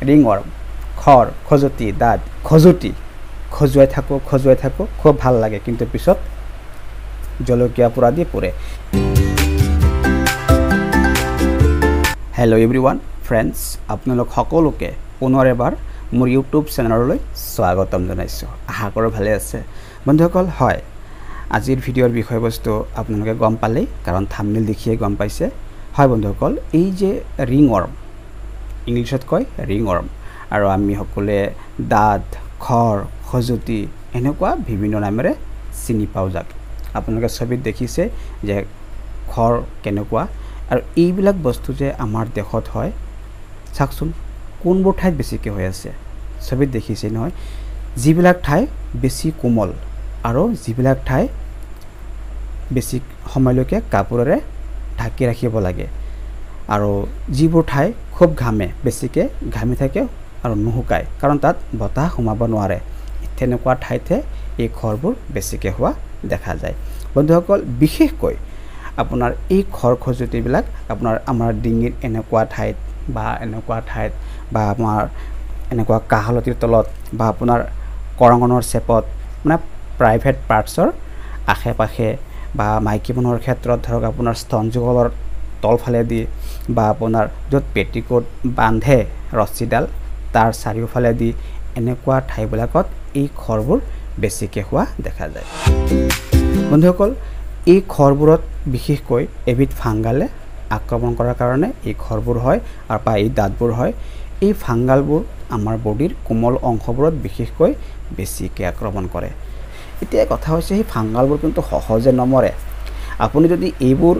ringworm খৰ খজুতি দাঁত খজুতি খজুৱাই থাকো খুব ভাল লাগে কিন্তু পিছত জলকীয়া পুৰা দি পুৰে হেল্ল' এভৰিৱান ফ্ৰেণ্ডছ আপোনালোক সকলোকে পুনৰ এবাৰ মোৰ ইউটিউব চেনেললৈ স্বাগতম জনাইছো আশা কৰোঁ ভালে আছে বন্ধুসকল হয় আজিৰ ভিডিঅ'ৰ বিষয়বস্তু আপোনালোকে গম পালে কাৰণ থাম্বনেল দেখিয়ে গম পাইছে হয় বন্ধুসকল এই যে ringworm ইংলিছত কয় ringworm আৰু আমি সকলে দাঁত খৰ খজুতি এনেকুৱা বিভিন্ন নামেৰে চিনি পাও যাক আপোনালোকে ছবিত দেখিছে যে খৰ কেনেকুৱা আৰু এইবিলাক বস্তু যে আমাৰ দেশত হয় চাকচোন কোনবোৰ ঠাইত বেছিকৈ হৈ আছে ছবিত দেখিছে নহয় যিবিলাক ঠাই বেছি কোমল আৰু যিবিলাক ঠাই বেছি সময়লৈকে কাপোৰেৰে ঢাকি ৰাখিব লাগে আৰু যিবোৰ ঠাই খুব ঘামে বেছিকৈ ঘামি থাকে আৰু নুহুকায় কাৰণ তাত বতাহ সোমাব নোৱাৰে তেনেকুৱা ঠাইতে এই খৰবোৰ বেছিকৈ হোৱা দেখা যায় বন্ধুসকল বিশেষকৈ আপোনাৰ এই খৰ খজুতিবিলাক আপোনাৰ আমাৰ ডিঙিৰ এনেকুৱা ঠাইত বা আমাৰ এনেকুৱা কাহলতিৰ তলত বা আপোনাৰ কৰঙনৰ চেপত মানে প্ৰাইভেট পাৰ্টছৰ আশে-পাশে বা মাইকী মানুহৰ ক্ষেত্ৰত ধৰক আপোনাৰ স্তনযুগলৰ তলফালে দি বা আপোনাৰ য'ত পেটিকোট বান্ধে ৰছীডাল তাৰ চাৰিওফালে দি এনেকুৱা ঠাইবিলাকত এই খৰবোৰ বেছিকৈ হোৱা দেখা যায় বন্ধুসকল এই খৰবোৰত বিশেষকৈ এবিধ ফাংগালে আক্ৰমণ কৰাৰ কাৰণে এই খৰবোৰ হয় আৰু বা এই দাঁতবোৰ হয় এই ফাংগালবোৰ আমাৰ বডিৰ কোমল অংশবোৰত বিশেষকৈ বেছিকৈ আক্ৰমণ কৰে এতিয়া কথা হৈছে এই ফাংগালবোৰ কিন্তু সহজে নমৰে আপুনি যদি এইবোৰ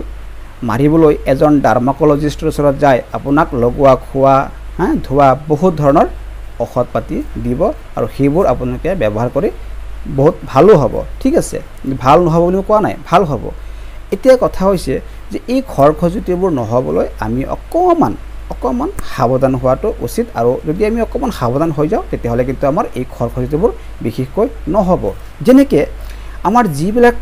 মাৰিবলৈ এজন ডাৰ্মাকলজিষ্টৰ ওচৰত যায় আপোনাক লগোৱা খোৱা ধোৱা বহুত ধৰণৰ ঔষধ পাতি দিব আৰু সেইবোৰ আপোনালোকে ব্যৱহাৰ কৰি বহুত ভালো হ'ব ঠিক আছে ভাল নহ'ব বুলি কোৱা নাই ভাল হ'ব এতিয়া কথা হৈছে যে এই খৰ খজুতিবোৰ নহ'বলৈ আমি অকণমান সাৱধান হোৱাটো উচিত আৰু যদি আমি অকণমান সাৱধান হৈ যাওঁ তেতিয়াহ'লে কিন্তু আমাৰ এই খৰ খজুতিবোৰ বিশেষকৈ নহ'ব যেনেকৈ আমাৰ যিবিলাক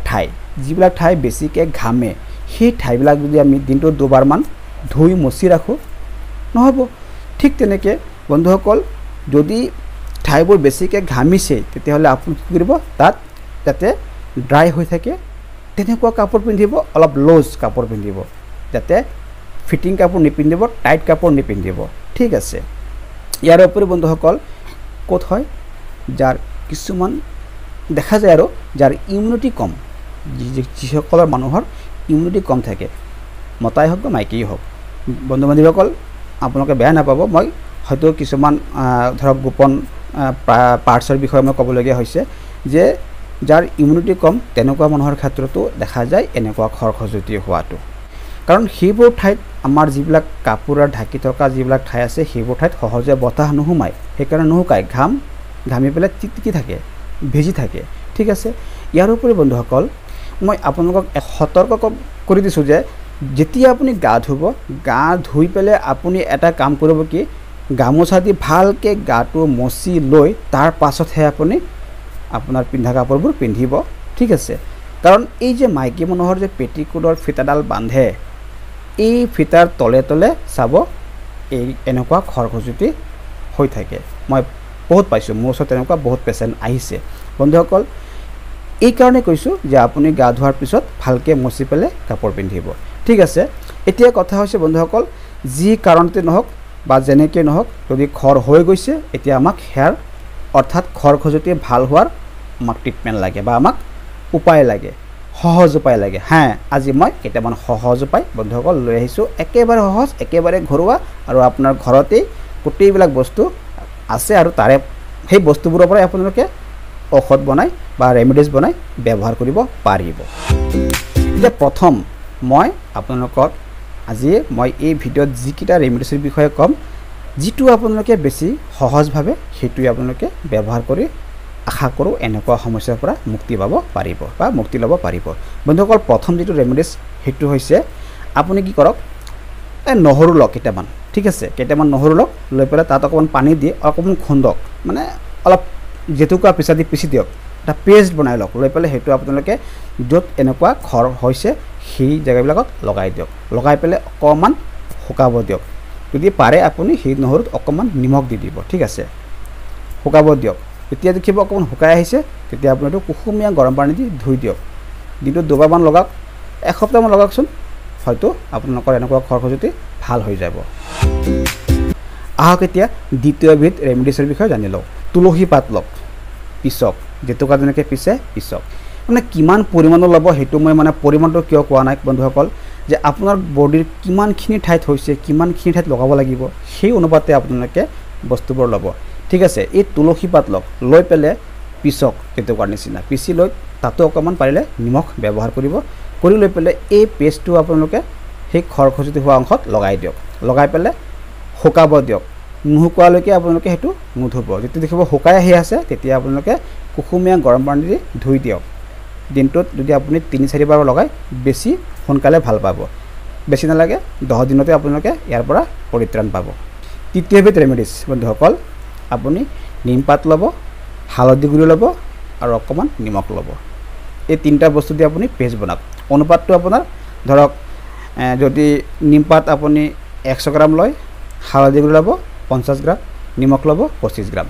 ঠাই বেছিকৈ ঘামে সেই ঠাইবিলাক যদি আমি দিনটোত দুবাৰমান ধুই মচি ৰাখোঁ নহ'ব ঠিক তেনেকৈ বন্ধুসকল যদি ঠাইবোৰ বেছিকৈ ঘামিছে তেতিয়াহ'লে আপুনি কি কৰিব তাত যাতে ড্ৰাই হৈ থাকে তেনেকুৱা কাপোৰ পিন্ধিব অলপ লুজ কাপোৰ পিন্ধিব যাতে ফিটিং কাপোৰ নিপিন্ধিব টাইট কাপোৰ নিপিন্ধিব ঠিক আছে ইয়াৰ উপৰি বন্ধুসকল ক'ত হয় যাৰ কিছুমান দেখা যায় আৰু যাৰ ইমিউনিটি কম যিসকলৰ মানুহৰ ইমিউনিটি কম থাকে মতাই হওক বা মাইকীয়ে হওক বন্ধু বান্ধৱীসকল আপোনালোকে বেয়া নাপাব মই হয়তো কিছুমান ধৰক গোপন পাৰ্টছৰ বিষয়ে মই ক'বলগীয়া হৈছে যে যাৰ ইমিউনিটি কম তেনেকুৱা মানুহৰ ক্ষেত্ৰতো দেখা যায় এনেকুৱা খৰ খজুতি হোৱাটো কাৰণ সেইবোৰ ঠাইত আমাৰ যিবিলাক কাপোৰৰ ঢাকি থকা যিবিলাক ঠাই আছে সেইবোৰ ঠাইত সহজে বতাহ নোসোমায় সেইকাৰণে নুশুকায় ঘামি পেলাই তিতি থাকে ভিজি থাকে ঠিক আছে ইয়াৰ উপৰি বন্ধুসকল মই আপোনালোকক সতৰ্ক কৰি দিছোঁ যে যেতিয়া আপুনি গা ধুই পেলাই আপুনি এটা কাম কৰিব কি গামোচা দি ভালকৈ গাটো মচি লৈ তাৰ পাছতহে আপুনি আপোনাৰ পিন্ধা কাপোৰবোৰ পিন্ধিব ঠিক আছে কাৰণ এই যে মাইকী মানুহৰ যে পেটিকোটৰ ফিটাডাল বান্ধে এই ফিটাৰ তলে চাব এই এনেকুৱা খৰ খজুতি হৈ থাকে মই বহুত পাইছোঁ মোৰ ওচৰত তেনেকুৱা বহুত পেচেণ্ট আহিছে বন্ধুসকল এই কাৰণে কৈছোঁ যে আপুনি গা ধোৱাৰ পিছত ভালকৈ মচি পেলাই কাপোৰ পিন্ধিব ঠিক আছে এতিয়া কথা হৈছে বন্ধুসকল যি কাৰণতে নহওক বা যেনেকৈ নহওক যদি খৰ হৈ গৈছে এতিয়া আমাক হেয়াৰ অৰ্থাৎ খৰ খজুতি ভাল হোৱাৰ আমাক ট্ৰিটমেণ্ট লাগে বা আমাক উপায় লাগে সহজ উপায় লাগে আজি মই কেইটামান সহজ উপায় বন্ধুসকল লৈ আহিছোঁ একেবাৰে সহজ একেবাৰে ঘৰুৱা আৰু আপোনাৰ ঘৰতেই গোটেইবিলাক বস্তু আছে আৰু তাৰে সেই বস্তুবোৰৰ পৰাই আপোনালোকে ঔষধ বনাই বা ৰেমেডিজ বনাই ব্যৱহাৰ কৰিব পাৰিব এতিয়া প্ৰথম মই আপোনালোকক আজি মই এই ভিডিঅ'ত যিকেইটা ৰেমেডিজৰ বিষয়ে ক'ম যিটো আপোনালোকে বেছি সহজভাৱে সেইটোৱে আপোনালোকে ব্যৱহাৰ কৰি আশা কৰোঁ এনেকুৱা সমস্যাৰ পৰা মুক্তি পাব পাৰিব বা মুক্তি ল'ব পাৰিব বন্ধুসকল প্ৰথম যিটো ৰেমেডিজ সেইটো হৈছে আপুনি কি কৰক নহৰু লওক কেইটামান ঠিক আছে কেইটামান নহৰু লওক লৈ পেলাই তাত অকণমান পানী দি অকণমান খুন্দক মানে অলপ জেতুকা পিছা দি পিচি দিয়ক এটা পেষ্ট বনাই লওক লৈ পেলাই সেইটো আপোনালোকে য'ত এনেকুৱা খৰ হৈছে সেই জেগাবিলাকত লগাই দিয়ক লগাই পেলাই অকণমান শুকাব দিয়ক যদি পাৰে আপুনি সেই নহৰুত অকণমান নিমখ দি দিব ঠিক আছে শুকাব দিয়ক এতিয়া দেখিব অকণমান শুকাই আহিছে তেতিয়া আপুনি এইটো কুহুমীয়া গৰম পানী দি ধুই দিয়ক দিনটো দুবাৰমান লগাওক এসপ্তাহমান লগাওকচোন হয়তো আপোনালোকৰ এনেকুৱা খৰখজুতি ভাল হৈ যাব আহক এতিয়া দ্বিতীয় বিধ ৰেমেডিছৰ বিষয়ে জানি লওঁ তুলসী পাত লওক পিছক জেতুকা যেনেকৈ পিছে পিছক মানে কিমান পৰিমাণৰ ল'ব সেইটো মই মানে পৰিমাণটো কিয় কোৱা নাই বন্ধুসকল যে আপোনাৰ বডিৰ কিমানখিনি ঠাইত হৈছে কিমানখিনি ঠাইত লগাব লাগিব সেই অনুপাতে আপোনালোকে বস্তুবোৰ ল'ব ঠিক আছে এই তুলসী পাত লওক লৈ পেলাই পিছক জেতুকাৰ নিচিনা পিছি লৈ তাতো অকণমান পাৰিলে নিমখ ব্যৱহাৰ কৰিব কৰি লৈ পেলাই এই পেষ্টটো আপোনালোকে সেই খৰখজুতি হোৱা অংশত লগাই দিয়ক লগাই পেলাই শুকাব দিয়ক নুশুকোৱালৈকে আপোনালোকে সেইটো নুধুব যেতিয়া দেখিব শুকাই আহি আছে তেতিয়া আপোনালোকে কুহুমীয়া গৰম পানী দি ধুই দিয়ক দিনটোত যদি আপুনি 3-4 বাৰ লগাই বেছি সোনকালে ভাল পাব বেছি নালাগে 10 দিনতে আপোনালোকে ইয়াৰ পৰা পৰিত্ৰাণ পাব তৃতীয় বিধ ৰেমেডিছ বন্ধুসকল আপুনি নিমপাত ল'ব হালধি গুড়ি ল'ব আৰু অকণমান নিমখ ল'ব এই তিনিটা বস্তু দি আপুনি পেষ্ট বনাওক অনুপাতটো আপোনাৰ ধৰক যদি নিমপাত আপুনি 100 গ্ৰাম লয় হালধি গুড়ি ল'ব 50 গ্ৰাম নিমখ ল'ব 25 গ্ৰাম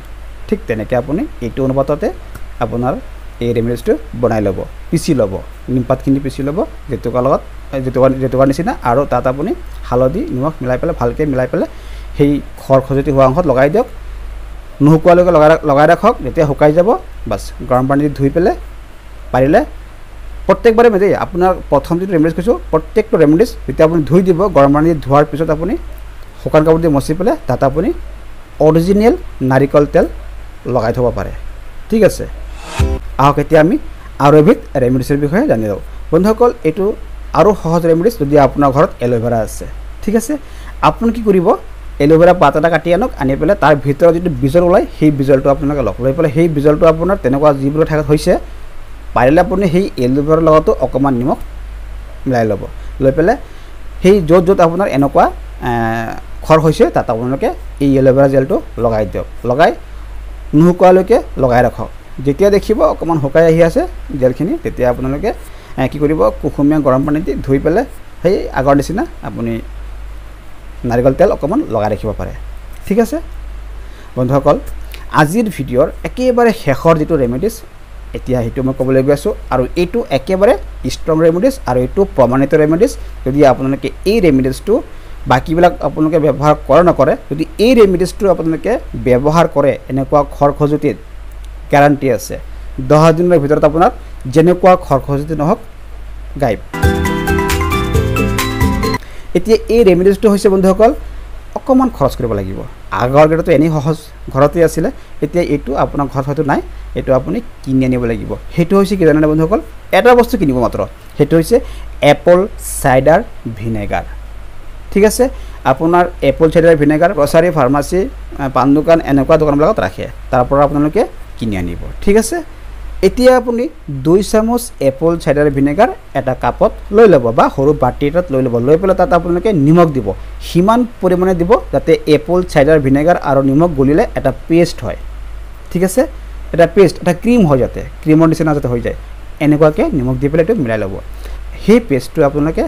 ঠিক তেনেকৈ আপুনি এইটো অনুপাততে আপোনাৰ এই ৰেমেডিছটো বনাই ল'ব পিচি ল'ব নিমপাতখিনি পিচি ল'ব জেতুকাৰ লগত জেতুকাৰ নিচিনা আৰু তাত আপুনি হালধি নিমখ মিলাই পেলাই ভালকৈ মিলাই পেলাই সেই খৰখজুতি হোৱা অংশত লগাই দিয়ক নুশুকোৱালৈকে লগাই ৰাখক যেতিয়া শুকাই যাব বাছ গৰম পানী দি ধুই পেলাই পাৰিলে প্ৰত্যেকবাৰে দেই আপোনাৰ প্ৰথম যিটো ৰেমেডিছ কৈছোঁ প্ৰত্যেকটো ৰেমেডিছ যেতিয়া আপুনি ধুই দিব গৰম পানী দি ধোৱাৰ পিছত আপুনি শুকান কাপোৰ দি মচি পেলাই তাত আপুনি অৰিজিনেল নাৰিকল তেল লগাই থ'ব পাৰে ঠিক আছে আহক এতিয়া আমি আৰু এবিধ ৰেমেডিছৰ বিষয়ে জানি লওঁ বন্ধুসকল এইটো আৰু সহজ ৰেমেডিছ যদি আপোনাৰ ঘৰত এল'ভেৰা আছে ঠিক আছে আপুনি কি কৰিব এল'ভেৰা পাত এটা কাটি আনক আনি পেলাই তাৰ ভিতৰত যিটো বিজল ওলায় সেই বিজলটো আপোনালোকে লগ লৈ পেলাই সেই বিজলটো আপোনাৰ তেনেকুৱা যিবোৰ ঠাইত হৈছে পাৰিলে আপুনি সেই এল'ভেৰাৰ লগতো অকণমান নিমখ মিলাই ল'ব লৈ পেলাই সেই য'ত আপোনাৰ এনেকুৱা খৰ হৈছে তাত আপোনালোকে এই এল'ভেৰা জেলটো লগাই দিয়ক লগাই নুশুকোৱালৈকে লগাই ৰাখক যেতিয়া দেখিব অকণমান শুকাই আহি আছে জেলখিনি তেতিয়া আপোনালোকে কি কৰিব কুহুমীয়া গৰম পানী দি ধুই পেলাই সেই আগৰ নিচিনা আপুনি নাৰিকল তেল অকণমান লগাই ৰাখিব পাৰে ঠিক আছে বন্ধুসকল আজিৰ ভিডিঅ'ৰ একেবাৰে শেষৰ যিটো ৰেমেডিছ এতিয়া সেইটো মই ক'বলৈ গৈ আছোঁ আৰু এইটো একেবাৰে ষ্ট্ৰং ৰেমেডিছ আৰু এইটো প্ৰমাণিত ৰেমেডিছ যদি আপোনালোকে এই ৰেমেডিছটো বাকীবিলাক আপোনালোকে ব্যৱহাৰ কৰে নকৰে যদি এই ৰেমেডিছটো আপোনালোকে ব্যৱহাৰ কৰে এনেকুৱা খৰখজুতিত গ্যাৰাণ্টি আছে 10 দিনৰ ভিতৰত আপোনাৰ যেনেকুৱা খৰখজুতি নহওক গায়ব এতিয়া এই ৰেমেডিছটো হৈছে বন্ধুসকল অকণমান খৰচ কৰিব লাগিব আগৰ গেটতো এনেই সহজ ঘৰতে আছিলে এতিয়া এইটো আপোনাৰ ঘৰত হয়তো নাই এইটো আপুনি কিনি আনিব লাগিব সেইটো হৈছে কি জানেনে বন্ধুসকল এটা বস্তু কিনিব মাত্ৰ সেইটো হৈছে এপল চাইডাৰ ভিনেগাৰ ঠিক আছে আপোনাৰ apple cider vinegar grocery pharmacy পান দোকান এনেকুৱা দোকানবিলাকত ৰাখে তাৰ পৰা আপোনালোকে কিনি আনিব ঠিক আছে এতিয়া আপুনি 2 চামুচ এপল চাইডাৰ ভিনেগাৰ এটা কাপত লৈ ল'ব বা সৰু বাটি এটাত লৈ ল'ব লৈ পেলাই তাত আপোনালোকে নিমখ দিব সিমান পৰিমাণে দিব যাতে এপল চাইডাৰ ভিনেগাৰ আৰু নিমখ গলিলে এটা পেষ্ট হয় ঠিক আছে এটা পেষ্ট এটা ক্ৰীম হয় যাতে ক্ৰীমৰ নিচিনা যাতে হৈ যায় এনেকুৱাকৈ নিমখ দি পেলাই এইটো মিলাই ল'ব সেই পেষ্টটো আপোনালোকে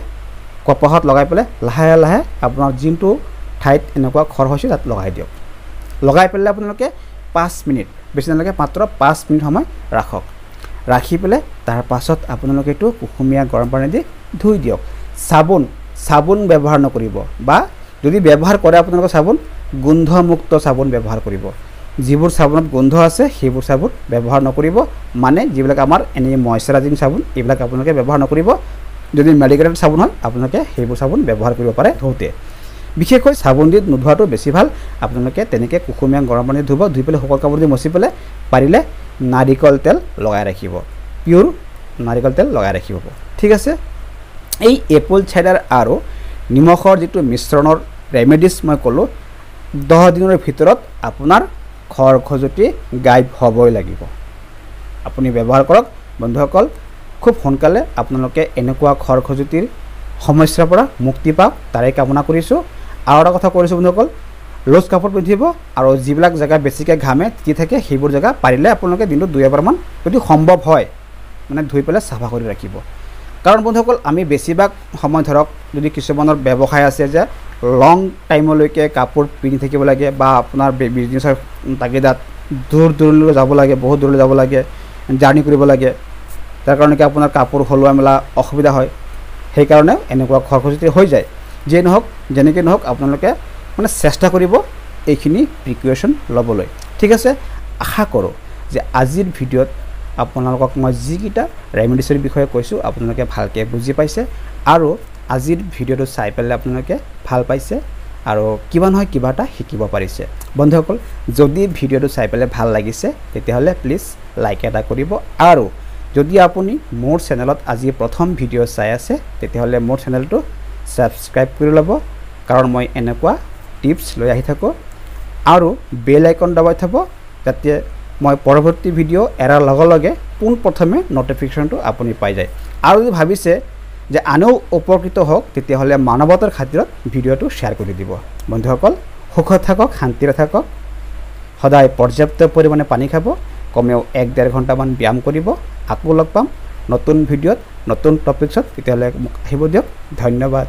কপাহত লগাই পেলাই লাহে লাহে আপোনাৰ যোনটো ঠাইত এনেকুৱা খৰ হৈছে তাত লগাই দিয়ক লগাই পেলাই আপোনালোকে 5 মিনিট বেছি নালাগে মাত্ৰ 5 মিনিট সময় ৰাখক ৰাখি পেলাই তাৰ পাছত আপোনালোকে এইটো কুহুমীয়া গৰম পানী দি ধুই দিয়ক চাবোন ব্যৱহাৰ নকৰিব বা যদি ব্যৱহাৰ কৰে আপোনালোকে চাবোন গোন্ধমুক্ত চাবোন ব্যৱহাৰ কৰিব যিবোৰ চাবোনত গোন্ধ আছে সেইবোৰ চাবোন ব্যৱহাৰ নকৰিব মানে যিবিলাক আমাৰ এনে ময়শ্চাৰাইজিং চাবোন এইবিলাক আপোনালোকে ব্যৱহাৰ নকৰিব যদি মেডিকেল চাবোন হয় আপোনালোকে সেইবোৰ চাবোন ব্যৱহাৰ কৰিব পাৰে ধুওঁতে বিশেষকৈ চাবোন দি নোধোৱাটো বেছি ভাল আপোনালোকে তেনেকৈ কুহুমীয়া গৰম পানী ধুব ধুই পেলাই শুকান কাপোৰ দি মচি পেলাই পাৰিলে নাৰিকল তেল লগাই ৰাখিব পিয়ৰ নাৰিকল তেল লগাই ৰাখিব ঠিক আছে এই এপল চাইডাৰ আৰু নিমখৰ যিটো মিশ্ৰণৰ ৰেমেডিছ মই ক'লোঁ 10 দিনৰ ভিতৰত আপোনাৰ খৰখজুতি গায়ব হ'বই লাগিব আপুনি ব্যৱহাৰ কৰক বন্ধুসকল খুব সোনকালে আপোনালোকে এনেকুৱা খৰখজুতিৰ সমস্যাৰ পৰা মুক্তি পাওক তাৰে কামনা কৰিছোঁ আৰু এটা কথা কৰিছোঁ বন্ধুসকল লুজ কাপোৰ পিন্ধিব আৰু যিবিলাক জেগা বেছিকৈ ঘামে তিতি থাকে সেইবোৰ জেগা পাৰিলে আপোনালোকে দিনটোত 2 এবাৰমান যদি সম্ভৱ হয় মানে ধুই পেলাই চাফা কৰি ৰাখিব কাৰণ বন্ধুসকল আমি বেছিভাগ সময় ধৰক যদি কিছুমানৰ ব্যৱসায় আছে যে লং টাইমলৈকে কাপোৰ পিন্ধি থাকিব লাগে বা আপোনাৰ বিজনেছৰ তাগিদাত দূৰ দূৰলৈ যাব লাগে, বহুত দূৰলৈ যাব লাগে, জাৰ্ণি কৰিব লাগে, তাৰ কাৰণে কি আপোনাৰ কাপোৰ সলোৱা মেলা অসুবিধা হয়, সেইকাৰণে এনেকুৱা খৰখেতি হৈ যায়। যিয়ে নহওক যেনেকৈ নহওক আপোনালোকে মানে চেষ্টা কৰিব এইখিনি প্ৰিকুৱেশ্যন ল'বলৈ। ঠিক আছে, আশা কৰোঁ যে আজিৰ ভিডিঅ'ত আপোনালোকক মই যিকেইটা ৰেমেডিছৰ বিষয়ে কৈছোঁ আপোনালোকে ভালকৈ বুজি পাইছে আৰু আজিৰ ভিডিঅ'টো চাই পেলাই আপোনালোকে ভাল পাইছে আৰু কিবা নহয় কিবা এটা শিকিব পাৰিছে। বন্ধুসকল যদি ভিডিঅ'টো চাই পেলাই ভাল লাগিছে তেতিয়াহ'লে প্লিজ লাইক এটা কৰিব আৰু যদি আপুনি মোৰ চেনেলত আজি প্ৰথম ভিডিঅ' চাই আছে তেতিয়াহ'লে মোৰ চেনেলটো ছাবস্ক্ৰাইব কৰি ল'ব, কাৰণ মই এনেকুৱা টিপছ লৈ আহি থাকোঁ আৰু বেল আইকন দবাই থ'ব যাতে মই পৰৱৰ্তী ভিডিঅ' এৰাৰ লগে লগে পোনপ্ৰথমে নটিফিকেশ্যনটো আপুনি পাই যায়। আৰু যদি ভাবিছে যে আনেও উপকৃত হওক তেতিয়াহ'লে মানৱতাৰ খাতিৰত ভিডিঅ'টো শ্বেয়াৰ কৰি দিব। বন্ধুসকল সুখত থাকক, শান্তিৰে থাকক, সদায় পৰ্যাপ্ত পৰিমাণে পানী খাব, কমেও 1-1.5 ঘণ্টামান ব্যায়াম কৰিব। আকৌ লগ পাম নতুন ভিডিঅ'ত নতুন টপিকছত, তেতিয়াহ'লে মোক আহিব দিয়ক। ধন্যবাদ।